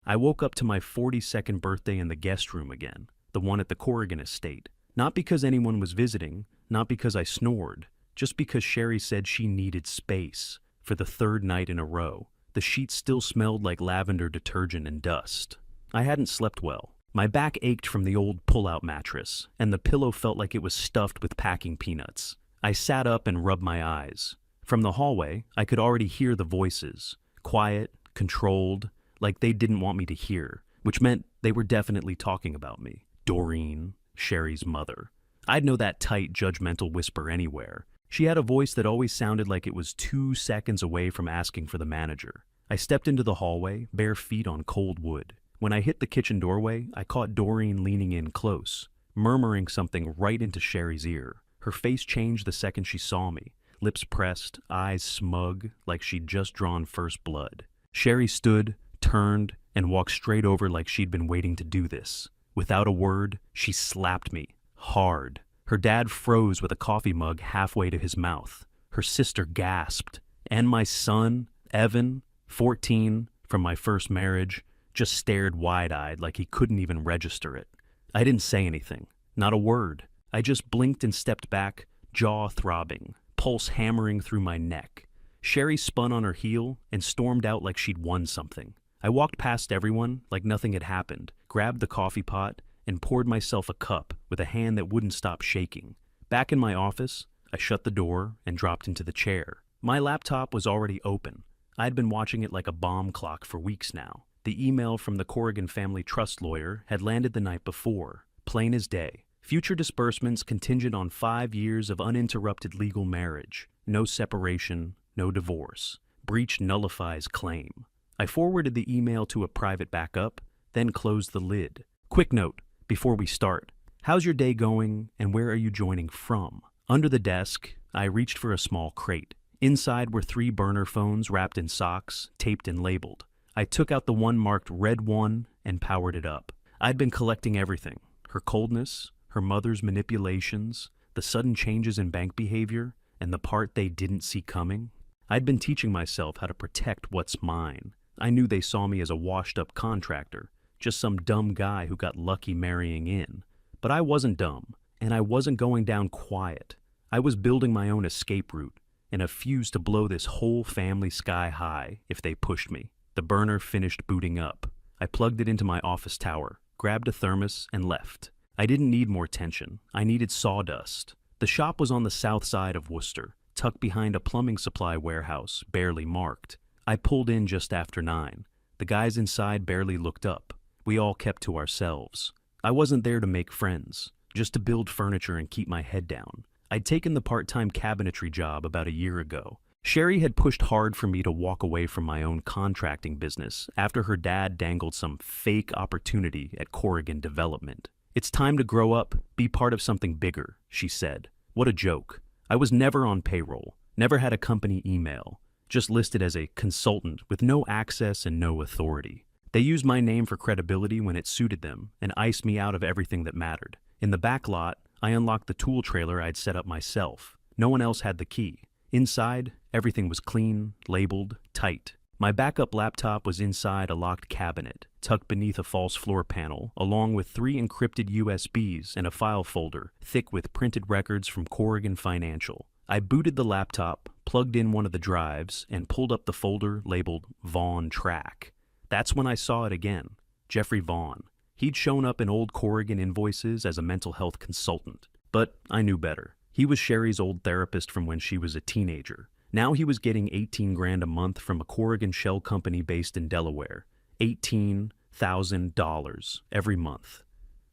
I woke up to my 42nd birthday in the guest room again, the one at the Corrigan estate. Not because anyone was visiting, not because I snored, just because Sherry said she needed space. For the third night in a row, the sheets still smelled like lavender detergent and dust. I hadn't slept well. My back ached from the old pull-out mattress, and the pillow felt like it was stuffed with packing peanuts. I sat up and rubbed my eyes. From the hallway, I could already hear the voices, quiet, controlled, like they didn't want me to hear, which meant they were definitely talking about me. Doreen, Sherry's mother. I'd know that tight, judgmental whisper anywhere. She had a voice that always sounded like it was 2 seconds away from asking for the manager. I stepped into the hallway, bare feet on cold wood. When I hit the kitchen doorway, I caught Doreen leaning in close, murmuring something right into Sherry's ear. Her face changed the second she saw me, lips pressed, eyes smug, like she'd just drawn first blood. Sherry stood, turned, and walked straight over like she'd been waiting to do this. Without a word, she slapped me, hard. Her dad froze with a coffee mug halfway to his mouth. Her sister gasped. And my son, Evan, 14, from my first marriage, just stared wide-eyed like he couldn't even register it. I didn't say anything, not a word. I just blinked and stepped back, jaw throbbing, pulse hammering through my neck. Sherry spun on her heel and stormed out like she'd won something. I walked past everyone like nothing had happened, grabbed the coffee pot, and poured myself a cup with a hand that wouldn't stop shaking. Back in my office, I shut the door and dropped into the chair. My laptop was already open. I'd been watching it like a bomb clock for weeks now. The email from the Corrigan family trust lawyer had landed the night before, plain as day. Future disbursements contingent on 5 years of uninterrupted legal marriage. No separation, no divorce. Breach nullifies claim. I forwarded the email to a private backup, then closed the lid. Quick note, before we start. How's your day going, and where are you joining from? Under the desk, I reached for a small crate. Inside were 3 burner phones wrapped in socks, taped and labeled. I took out the one marked Red 1 and powered it up. I'd been collecting everything. Her coldness, her mother's manipulations, the sudden changes in bank behavior, and the part they didn't see coming. I'd been teaching myself how to protect what's mine. I knew they saw me as a washed-up contractor, just some dumb guy who got lucky marrying in. But I wasn't dumb, and I wasn't going down quiet. I was building my own escape route, and a fuse to blow this whole family sky high if they pushed me. The burner finished booting up. I plugged it into my office tower, grabbed a thermos, and left. I didn't need more tension. I needed sawdust. The shop was on the south side of Worcester, tucked behind a plumbing supply warehouse, barely marked. I pulled in just after 9. The guys inside barely looked up. We all kept to ourselves. I wasn't there to make friends, just to build furniture and keep my head down. I'd taken the part-time cabinetry job about a year ago. Sherry had pushed hard for me to walk away from my own contracting business after her dad dangled some fake opportunity at Corrigan Development. It's time to grow up, be part of something bigger, she said. What a joke. I was never on payroll, never had a company email, just listed as a consultant with no access and no authority. They used my name for credibility when it suited them and iced me out of everything that mattered. In the back lot, I unlocked the tool trailer I'd set up myself. No one else had the key. Inside, everything was clean, labeled, tight. My backup laptop was inside a locked cabinet, tucked beneath a false floor panel, along with 3 encrypted USBs and a file folder, thick with printed records from Corrigan Financial. I booted the laptop, plugged in one of the drives, and pulled up the folder labeled Vaughn Track. That's when I saw it again. Jeffrey Vaughn. He'd shown up in old Corrigan invoices as a mental health consultant. But I knew better. He was Sherry's old therapist from when she was a teenager. Now he was getting $18,000 a month from a Corrigan shell company based in Delaware. $18,000 every month.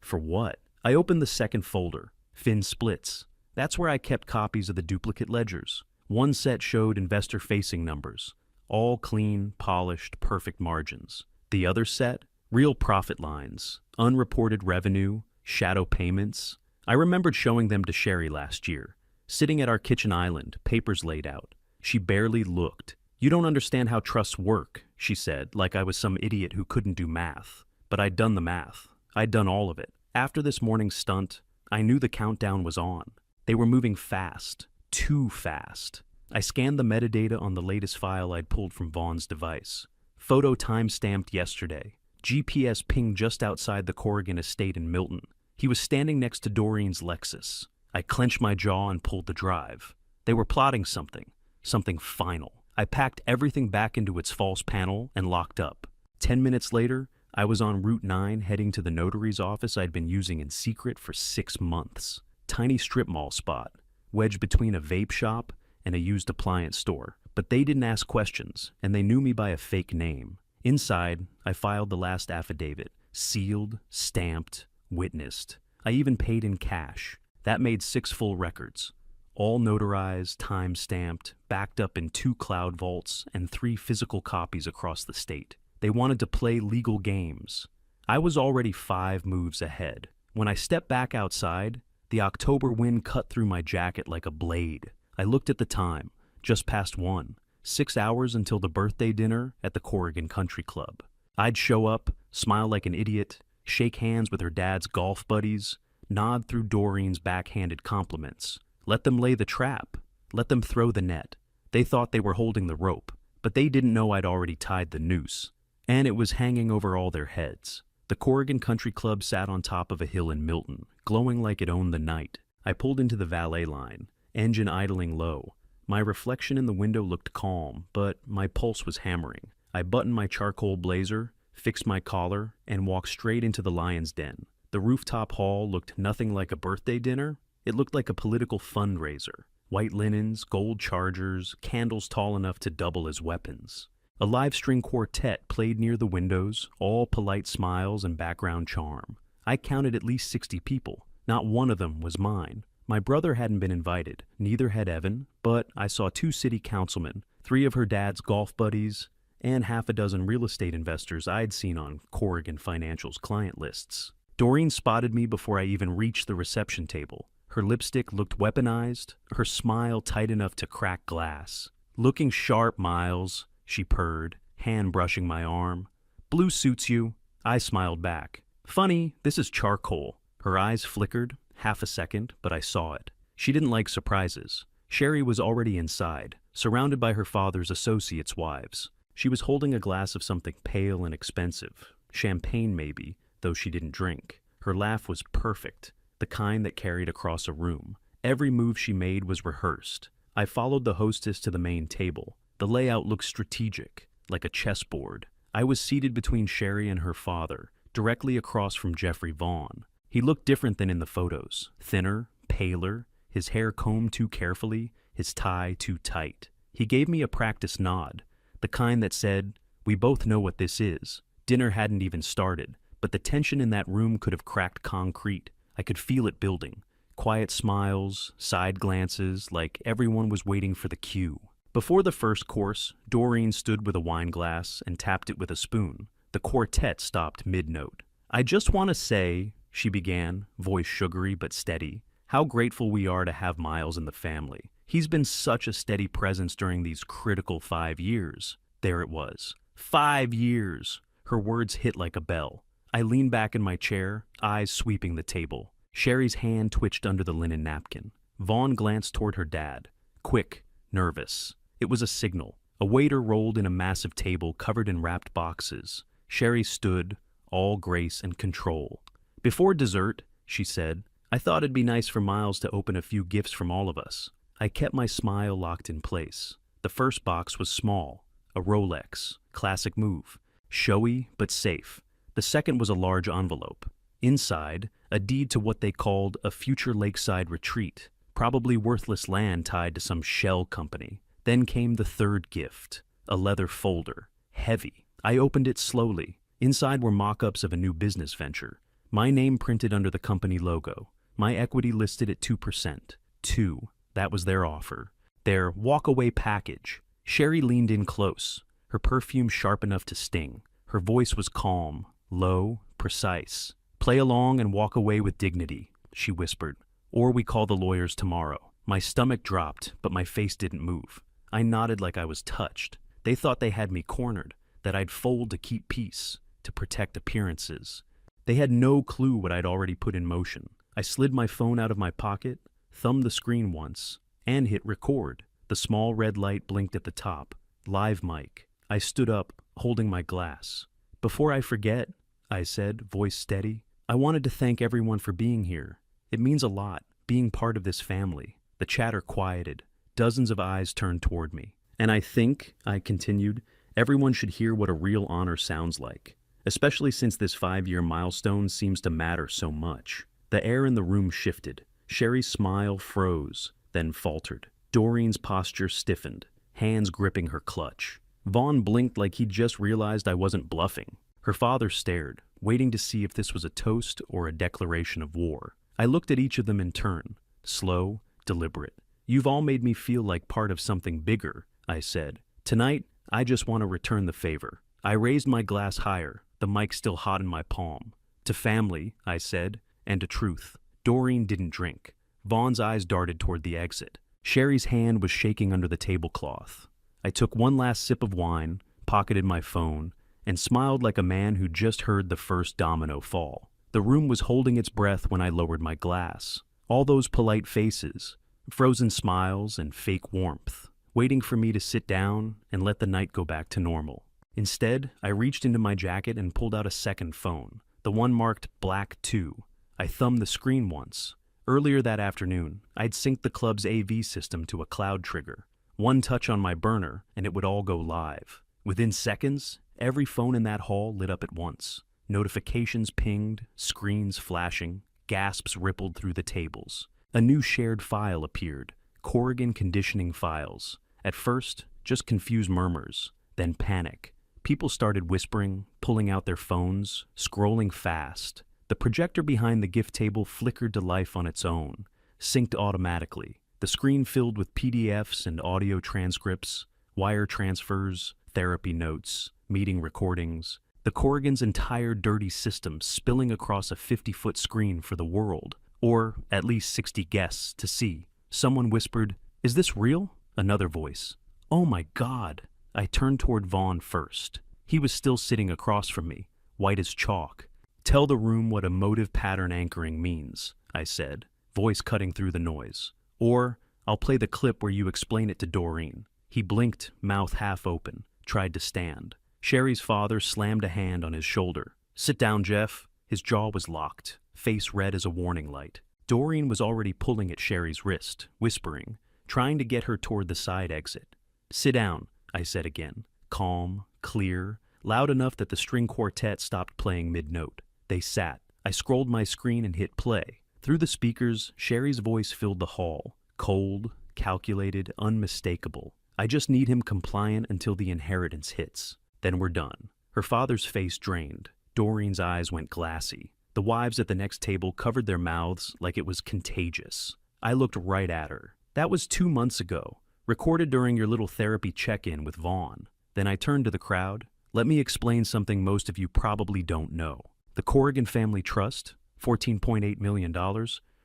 For what? I opened the second folder, Fin Splits. That's where I kept copies of the duplicate ledgers. One set showed investor-facing numbers, all clean, polished, perfect margins. The other set, real profit lines, unreported revenue, shadow payments. I remembered showing them to Sherry last year, sitting at our kitchen island, papers laid out. She barely looked. "You don't understand how trusts work," she said, like I was some idiot who couldn't do math. But I'd done the math. I'd done all of it. After this morning's stunt, I knew the countdown was on. They were moving fast, too fast. I scanned the metadata on the latest file I'd pulled from Vaughn's device. Photo time-stamped yesterday. GPS pinged just outside the Corrigan estate in Milton. He was standing next to Doreen's Lexus. I clenched my jaw and pulled the drive. They were plotting something final. I packed everything back into its false panel and locked up. 10 minutes later, I was on Route 9 heading to the notary's office I'd been using in secret for 6 months. Tiny strip mall spot, wedged between a vape shop and a used appliance store. But they didn't ask questions, and they knew me by a fake name. Inside, I filed the last affidavit, sealed, stamped, witnessed. I even paid in cash. That made 6 full records, all notarized, time-stamped, backed up in 2 cloud vaults and 3 physical copies across the state. They wanted to play legal games. I was already 5 moves ahead. When I stepped back outside, the October wind cut through my jacket like a blade. I looked at the time, just past 1. 6 hours until the birthday dinner at the Corrigan Country Club. I'd show up, smile like an idiot, shake hands with her dad's golf buddies, nod through Doreen's backhanded compliments. Let them lay the trap. Let them throw the net. They thought they were holding the rope, but they didn't know I'd already tied the noose. And it was hanging over all their heads. The Corrigan Country Club sat on top of a hill in Milton, glowing like it owned the night. I pulled into the valet line, engine idling low. My reflection in the window looked calm, but my pulse was hammering. I buttoned my charcoal blazer, fixed my collar, and walked straight into the lion's den. The rooftop hall looked nothing like a birthday dinner. It looked like a political fundraiser. White linens, gold chargers, candles tall enough to double as weapons. A live-string quartet played near the windows, all polite smiles and background charm. I counted at least 60 people. Not one of them was mine. My brother hadn't been invited, neither had Evan, but I saw 2 city councilmen, 3 of her dad's golf buddies, and half a dozen real estate investors I'd seen on Corrigan Financial's client lists. Doreen spotted me before I even reached the reception table. Her lipstick looked weaponized, her smile tight enough to crack glass. "Looking sharp, Miles," she purred, hand brushing my arm. "Blue suits you." I smiled back. "Funny, this is charcoal." Her eyes flickered, half a second, but I saw it. She didn't like surprises. Sherry was already inside, surrounded by her father's associates' wives. She was holding a glass of something pale and expensive, champagne maybe, though she didn't drink. Her laugh was perfect, the kind that carried across a room. Every move she made was rehearsed. I followed the hostess to the main table. The layout looked strategic, like a chessboard. I was seated between Sherry and her father, directly across from Jeffrey Vaughn. He looked different than in the photos. Thinner, paler, his hair combed too carefully, his tie too tight. He gave me a practice nod, the kind that said, "We both know what this is." Dinner hadn't even started, but the tension in that room could have cracked concrete. I could feel it building. Quiet smiles, side glances, like everyone was waiting for the cue. Before the first course, Doreen stood with a wine glass and tapped it with a spoon. The quartet stopped mid-note. "I just want to say," she began, voice sugary but steady, "how grateful we are to have Miles in the family. He's been such a steady presence during these critical 5 years." There it was. 5 years! Her words hit like a bell. I leaned back in my chair, eyes sweeping the table. Sherry's hand twitched under the linen napkin. Vaughn glanced toward her dad. Quick, nervous. It was a signal. A waiter rolled in a massive table covered in wrapped boxes. Sherry stood, all grace and control. "Before dessert," she said, "I thought it'd be nice for Miles to open a few gifts from all of us." I kept my smile locked in place. The first box was small, a Rolex, classic move, showy but safe. The second was a large envelope. Inside, a deed to what they called a future lakeside retreat, probably worthless land tied to some shell company. Then came the third gift, a leather folder, heavy. I opened it slowly. Inside were mock-ups of a new business venture. My name printed under the company logo. My equity listed at 2%. 2. That was their offer. Their walk-away package. Sherry leaned in close, her perfume sharp enough to sting. Her voice was calm, low, precise. "Play along and walk away with dignity," she whispered. "Or we call the lawyers tomorrow." My stomach dropped, but my face didn't move. I nodded like I was touched. They thought they had me cornered, that I'd fold to keep peace, to protect appearances. They had no clue what I'd already put in motion. I slid my phone out of my pocket, thumbed the screen once, and hit record. The small red light blinked at the top. Live mic. I stood up, holding my glass. Before I forget, I said, voice steady, I wanted to thank everyone for being here. It means a lot, being part of this family. The chatter quieted. Dozens of eyes turned toward me. And I think, I continued, everyone should hear what a real honor sounds like, especially since this 5-year milestone seems to matter so much. The air in the room shifted. Sherry's smile froze, then faltered. Doreen's posture stiffened, hands gripping her clutch. Vaughn blinked like he'd just realized I wasn't bluffing. Her father stared, waiting to see if this was a toast or a declaration of war. I looked at each of them in turn, slow, deliberate. You've all made me feel like part of something bigger, I said. Tonight, I just want to return the favor. I raised my glass higher, the mic still hot in my palm. To family, I said, and to truth. Doreen didn't drink. Vaughn's eyes darted toward the exit. Sherry's hand was shaking under the tablecloth. I took one last sip of wine, pocketed my phone, and smiled like a man who just heard the first domino fall. The room was holding its breath when I lowered my glass. All those polite faces, frozen smiles and fake warmth, waiting for me to sit down and let the night go back to normal. Instead, I reached into my jacket and pulled out a second phone, the one marked Black 2. I thumbed the screen once. Earlier that afternoon, I'd synced the club's AV system to a cloud trigger. One touch on my burner, and it would all go live. Within seconds, every phone in that hall lit up at once. Notifications pinged, screens flashing, gasps rippled through the tables. A new shared file appeared, Corrigan conditioning files. At first, just confused murmurs, then panic. People started whispering, pulling out their phones, scrolling fast. The projector behind the gift table flickered to life on its own, synced automatically. The screen filled with PDFs and audio transcripts, wire transfers, therapy notes, meeting recordings. The Corrigan's entire dirty system spilling across a 50-foot screen for the world, or at least 60 guests to see. Someone whispered, "Is this real?" Another voice, "Oh my God." I turned toward Vaughn first. He was still sitting across from me, white as chalk. "Tell the room what emotive pattern anchoring means," I said, voice cutting through the noise. "Or I'll play the clip where you explain it to Doreen." He blinked, mouth half open, tried to stand. Sherry's father slammed a hand on his shoulder. "Sit down, Jeff." His jaw was locked, face red as a warning light. Doreen was already pulling at Sherry's wrist, whispering, trying to get her toward the side exit. "Sit down," I said again, calm, clear, loud enough that the string quartet stopped playing mid-note. They sat. I scrolled my screen and hit play. Through the speakers, Sherry's voice filled the hall, cold, calculated, unmistakable. "I just need him compliant until the inheritance hits. Then we're done." Her father's face drained. Doreen's eyes went glassy. The wives at the next table covered their mouths like it was contagious. I looked right at her. "That was 2 months ago, recorded during your little therapy check-in with Vaughn." Then I turned to the crowd. "Let me explain something most of you probably don't know. The Corrigan Family Trust, $14.8 million,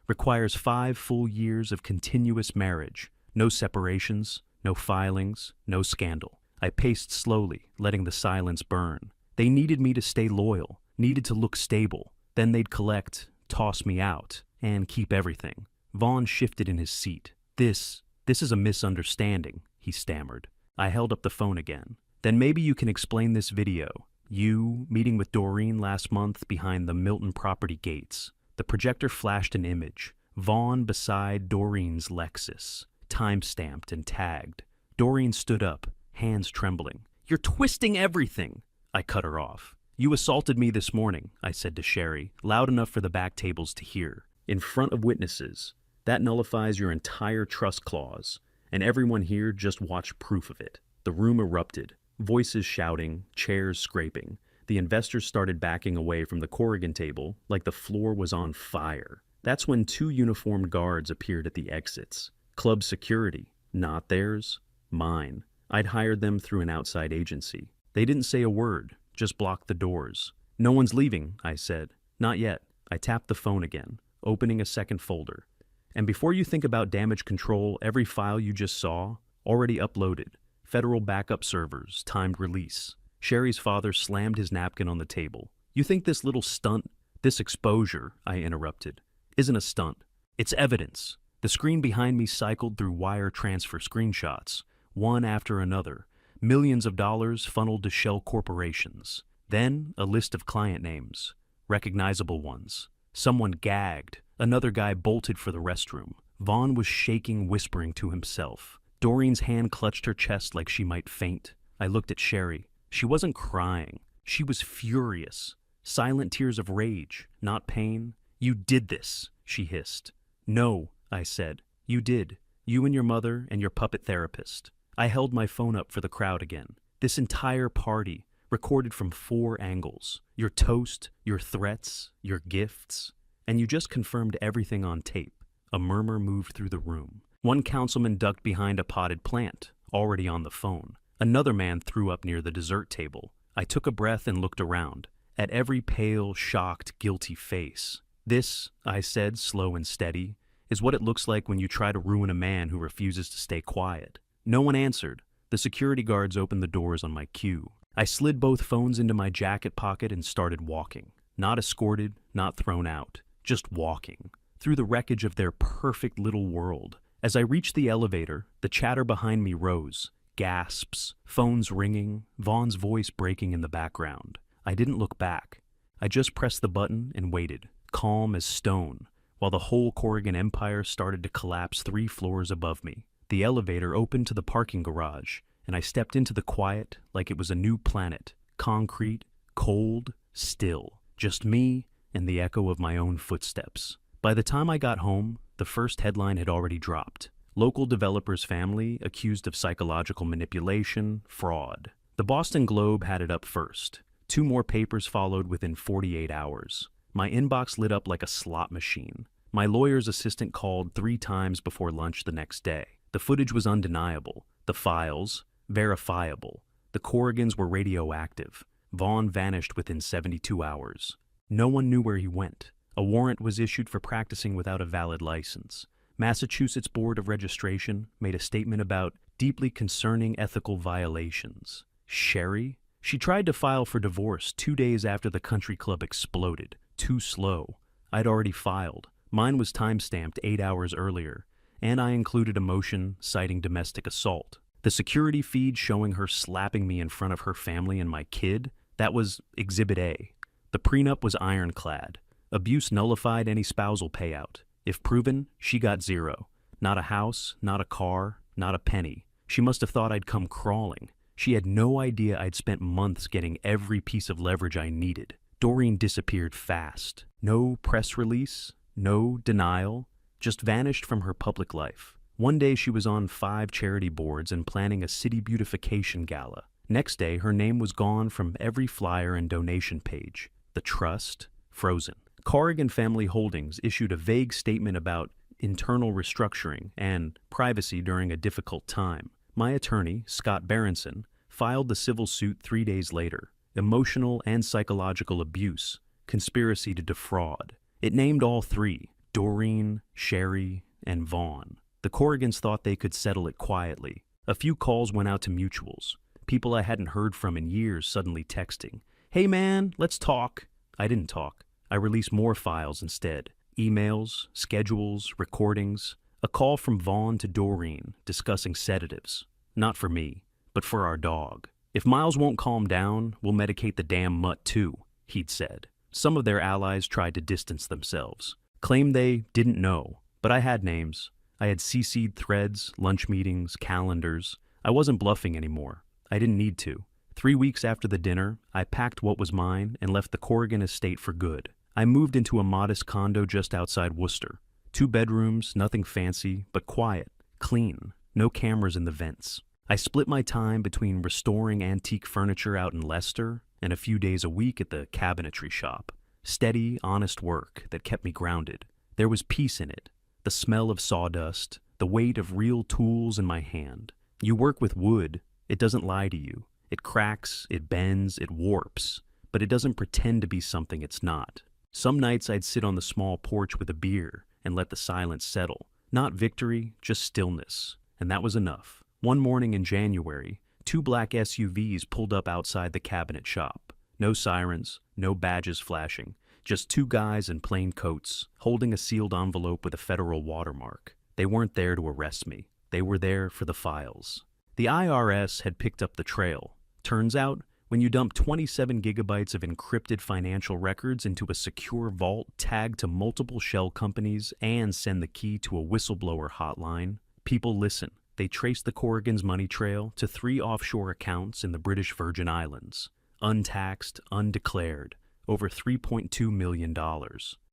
requires 5 full years of continuous marriage. No separations, no filings, no scandal." I paced slowly, letting the silence burn. They needed me to stay loyal, needed to look stable. Then they'd collect, toss me out, and keep everything. Vaughn shifted in his seat. This is a misunderstanding," he stammered. I held up the phone again. "Then maybe you can explain this video. You meeting with Doreen last month behind the Milton property gates." The projector flashed an image. Vaughn beside Doreen's Lexus, time-stamped and tagged. Doreen stood up, hands trembling. "You're twisting everything!" I cut her off. "You assaulted me this morning," I said to Sherry, loud enough for the back tables to hear. "In front of witnesses. That nullifies your entire trust clause, and everyone here just watched proof of it." The room erupted, voices shouting, chairs scraping. The investors started backing away from the Corrigan table like the floor was on fire. That's when 2 uniformed guards appeared at the exits. Club security, not theirs, mine. I'd hired them through an outside agency. They didn't say a word, just blocked the doors. "No one's leaving," I said. "Not yet." I tapped the phone again, opening a second folder. "And before you think about damage control, every file you just saw, already uploaded. Federal backup servers, timed release." Sherry's father slammed his napkin on the table. "You think this little stunt, this exposure," I interrupted, "isn't a stunt. It's evidence." The screen behind me cycled through wire transfer screenshots, one after another. Millions of dollars funneled to shell corporations. Then a list of client names, recognizable ones. Someone gagged, another guy bolted for the restroom. Vaughn was shaking, whispering to himself. Doreen's hand clutched her chest like she might faint. I looked at Sherry. She wasn't crying. She was furious. Silent tears of rage, not pain. "You did this," she hissed. "No," I said. "You did. You and your mother and your puppet therapist." I held my phone up for the crowd again. "This entire party, recorded from 4 angles. Your toast, your threats, your gifts. And you just confirmed everything on tape." A murmur moved through the room. One councilman ducked behind a potted plant, already on the phone. Another man threw up near the dessert table. I took a breath and looked around, at every pale, shocked, guilty face. "This," I said, slow and steady, "is what it looks like when you try to ruin a man who refuses to stay quiet." No one answered. The security guards opened the doors on my cue. I slid both phones into my jacket pocket and started walking. Not escorted, not thrown out, just walking, through the wreckage of their perfect little world. As I reached the elevator, the chatter behind me rose. Gasps, phones ringing, Vaughn's voice breaking in the background. I didn't look back. I just pressed the button and waited, calm as stone, while the whole Corrigan Empire started to collapse 3 floors above me. The elevator opened to the parking garage, and I stepped into the quiet like it was a new planet, concrete, cold, still. Just me and the echo of my own footsteps. By the time I got home, the first headline had already dropped. Local developer's family accused of psychological manipulation, fraud. The Boston Globe had it up first. 2 more papers followed within 48 hours. My inbox lit up like a slot machine. My lawyer's assistant called 3 times before lunch the next day. The footage was undeniable. The files, verifiable. The Corrigans were radioactive. Vaughn vanished within 72 hours. No one knew where he went. A warrant was issued for practicing without a valid license. Massachusetts Board of Registration made a statement about deeply concerning ethical violations. Sherry? She tried to file for divorce 2 days after the country club exploded. Too slow. I'd already filed. Mine was time-stamped 8 hours earlier, and I included a motion citing domestic assault. The security feed showing her slapping me in front of her family and my kid, that was Exhibit A. The prenup was ironclad. Abuse nullified any spousal payout. If proven, she got 0. Not a house, not a car, not a penny. She must have thought I'd come crawling. She had no idea I'd spent months getting every piece of leverage I needed. Doreen disappeared fast. No press release, no denial, just vanished from her public life. One day she was on 5 charity boards and planning a city beautification gala. Next day, her name was gone from every flyer and donation page. The trust, frozen. Corrigan Family Holdings issued a vague statement about internal restructuring and privacy during a difficult time. My attorney, Scott Berenson, filed the civil suit 3 days later. Emotional and psychological abuse, conspiracy to defraud. It named all 3, Doreen, Sherry, and Vaughn. The Corrigans thought they could settle it quietly. A few calls went out to mutuals. People I hadn't heard from in years suddenly texting, "Hey man, let's talk." I didn't talk. I released more files instead. Emails, schedules, recordings. A call from Vaughn to Doreen discussing sedatives. Not for me, but for our dog. "If Miles won't calm down, we'll medicate the damn mutt too," he'd said. Some of their allies tried to distance themselves. Claimed they didn't know, but I had names. I had CC'd threads, lunch meetings, calendars. I wasn't bluffing anymore. I didn't need to. 3 weeks after the dinner, I packed what was mine and left the Corrigan estate for good. I moved into a modest condo just outside Worcester. 2 bedrooms, nothing fancy, but quiet, clean, no cameras in the vents. I split my time between restoring antique furniture out in Leicester and a few days a week at the cabinetry shop. Steady, honest work that kept me grounded. There was peace in it. The smell of sawdust, the weight of real tools in my hand. You work with wood, it doesn't lie to you. It cracks, it bends, it warps, but it doesn't pretend to be something it's not. Some nights I'd sit on the small porch with a beer and let the silence settle. Not victory, just stillness. And that was enough. One morning in January, 2 black SUVs pulled up outside the cabinet shop. No sirens, no badges flashing, just 2 guys in plain coats, holding a sealed envelope with a federal watermark. They weren't there to arrest me. They were there for the files. The IRS had picked up the trail. Turns out, When you dump 27 gigabytes of encrypted financial records into a secure vault tagged to multiple shell companies and send the key to a whistleblower hotline, people listen. They trace the Corrigan's money trail to 3 offshore accounts in the British Virgin Islands. Untaxed, undeclared, over $3.2 million.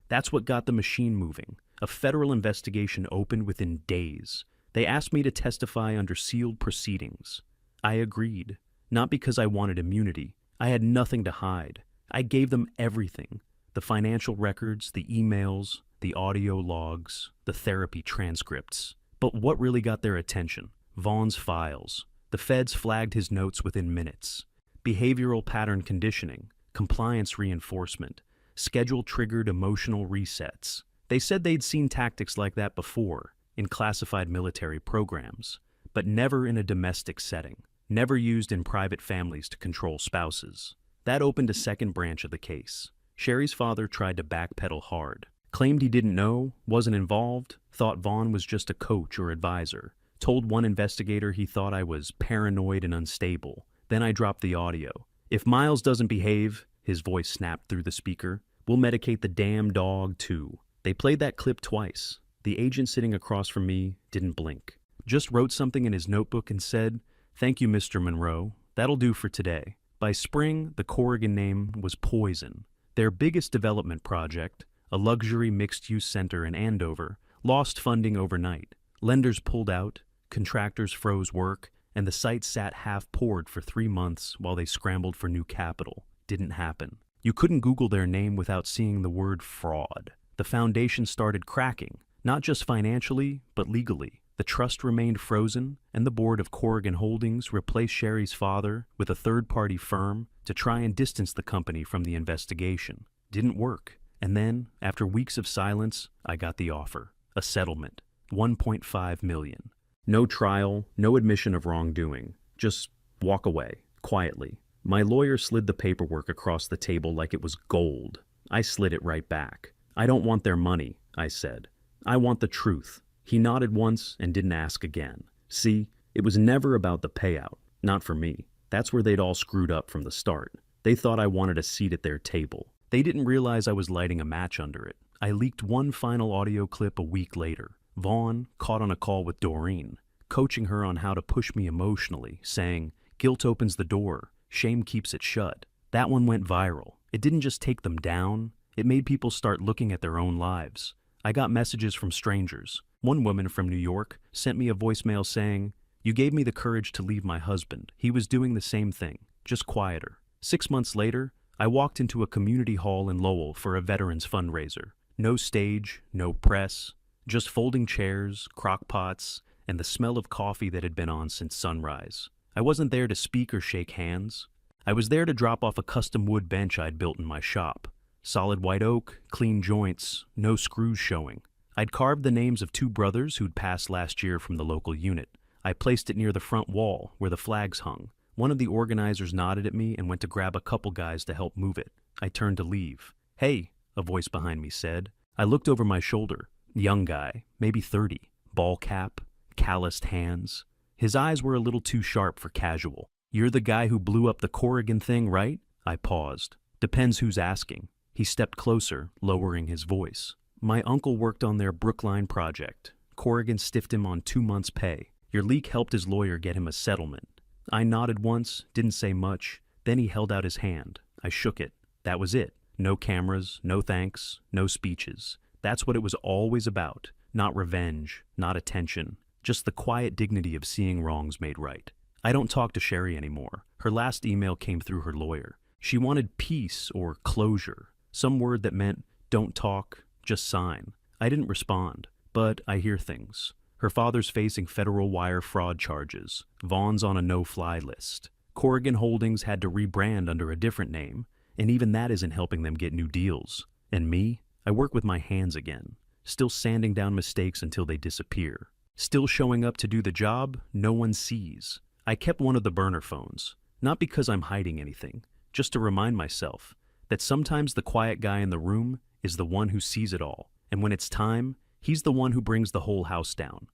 That's what got the machine moving. A federal investigation opened within days. They asked me to testify under sealed proceedings. I agreed. Not because I wanted immunity. I had nothing to hide. I gave them everything. The financial records, the emails, the audio logs, the therapy transcripts. But what really got their attention? Vaughn's files. The feds flagged his notes within minutes. Behavioral pattern conditioning, compliance reinforcement, schedule-triggered emotional resets. They said they'd seen tactics like that before in classified military programs, but never in a domestic setting. Never used in private families to control spouses. That opened a second branch of the case. Sherry's father tried to backpedal hard. Claimed he didn't know, wasn't involved, thought Vaughn was just a coach or advisor. Told one investigator he thought I was paranoid and unstable. Then I dropped the audio. If Miles doesn't behave, his voice snapped through the speaker, we'll medicate the damn dog too. They played that clip twice. The agent sitting across from me didn't blink. Just wrote something in his notebook and said, "Thank you, Mr. Monroe. That'll do for today." By spring, the Corrigan name was Poison. Their biggest development project, a luxury mixed-use center in Andover, lost funding overnight. Lenders pulled out, contractors froze work, and the site sat half-poured for 3 months while they scrambled for new capital. Didn't happen. You couldn't Google their name without seeing the word fraud. The foundation started cracking, not just financially, but legally. The trust remained frozen, and the board of Corrigan Holdings replaced Sherry's father with a third-party firm to try and distance the company from the investigation. Didn't work. And then, after weeks of silence, I got the offer. A settlement. $1.5 million. No trial, no admission of wrongdoing. Just walk away, quietly. My lawyer slid the paperwork across the table like it was gold. I slid it right back. I don't want their money, I said. I want the truth. He nodded once and didn't ask again. See, it was never about the payout. Not for me. That's where they'd all screwed up from the start. They thought I wanted a seat at their table. They didn't realize I was lighting a match under it. I leaked one final audio clip a week later. Vaughn, caught on a call with Doreen, coaching her on how to push me emotionally, saying, "Guilt opens the door, shame keeps it shut." That one went viral. It didn't just take them down, it made people start looking at their own lives. I got messages from strangers. One woman from New York sent me a voicemail saying, "You gave me the courage to leave my husband. He was doing the same thing, just quieter." 6 months later, I walked into a community hall in Lowell for a veterans fundraiser. No stage, no press, just folding chairs, crock pots, and the smell of coffee that had been on since sunrise. I wasn't there to speak or shake hands. I was there to drop off a custom wood bench I'd built in my shop. Solid white oak, clean joints, no screws showing. I'd carved the names of 2 brothers who'd passed last year from the local unit. I placed it near the front wall where the flags hung. One of the organizers nodded at me and went to grab a couple guys to help move it. I turned to leave. "Hey," a voice behind me said. I looked over my shoulder. Young guy, maybe 30, ball cap, calloused hands. His eyes were a little too sharp for casual. "You're the guy who blew up the Corrigan thing, right?" I paused. "Depends who's asking." He stepped closer, lowering his voice. "My uncle worked on their Brookline project. Corrigan stiffed him on 2 months' pay. Your leak helped his lawyer get him a settlement." I nodded once, didn't say much. Then he held out his hand. I shook it. That was it. No cameras, no thanks, no speeches. That's what it was always about. Not revenge, not attention. Just the quiet dignity of seeing wrongs made right. I don't talk to Sherry anymore. Her last email came through her lawyer. She wanted peace or closure. Some word that meant, don't talk, just sign. I didn't respond, but I hear things. Her father's facing federal wire fraud charges. Vaughn's on a no-fly list. Corrigan Holdings had to rebrand under a different name, and even that isn't helping them get new deals. And me? I work with my hands again, still sanding down mistakes until they disappear. Still showing up to do the job no one sees. I kept one of the burner phones, not because I'm hiding anything, just to remind myself that sometimes the quiet guy in the room is the one who sees it all, and when it's time, he's the one who brings the whole house down.